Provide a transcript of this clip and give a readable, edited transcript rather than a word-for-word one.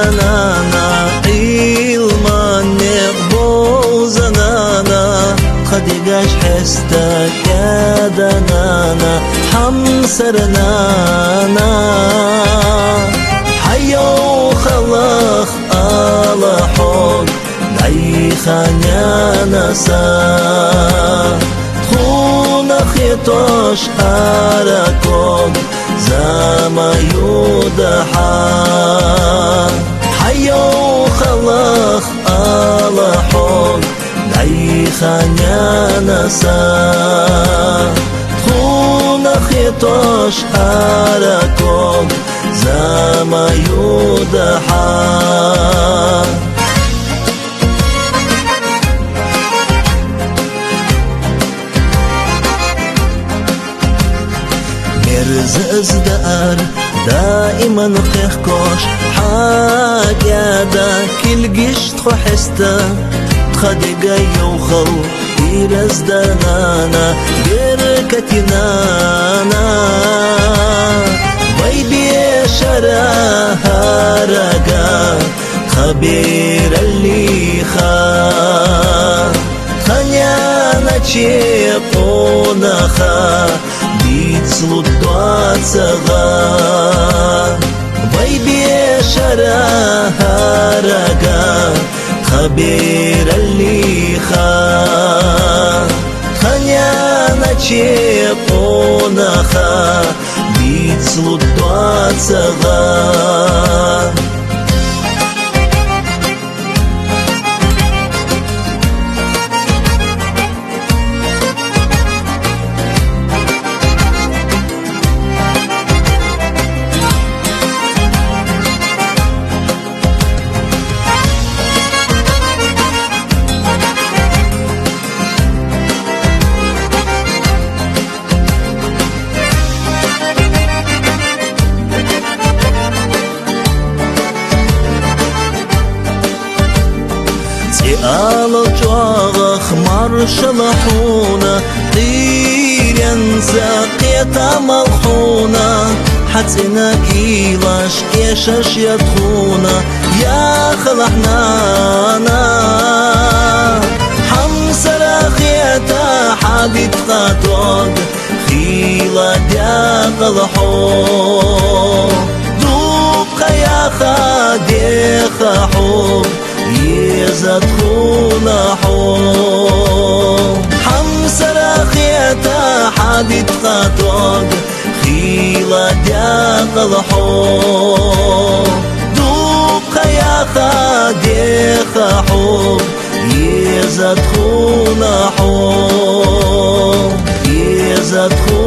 دنانا علمان نقبو زنانا خديقاش حستك يا دنانا حمسرنانا حيو خلق على حق دايخانيا نسا تخونا خيطوش أراكوك زما يودحا حيو خلق على حق دايخانيا نسا تخونا خيطوش أراكوك زما يودحا مرزز دار دائما قيخكوش حاجة دا كل قشت خحستا تخدقا يوخل إلز دانانا بركتي نانا ويبي شراها رقا خبير اللي خانيانا تشيقونا بيتسلو دواتسغا ويبي شراها رقا خبير اللي خانيانا تشيقونا بيتسلو دواتسغا على الجواغ مرشلحونا طيرين زاقية ملحونا حتنا إيلاش إيشاش يدخونا يا خلحنانا حمسر أخيتا حبيب خاتوغ خيلا ديا قلحو دوبقى يا خاديخ حوب يزدخونا حوب حمسر أخيتا حبيب خاتوغ خيلا ديا قلحو دوبقى يا خاديخ حوب يزدخونا حوب يزدخونا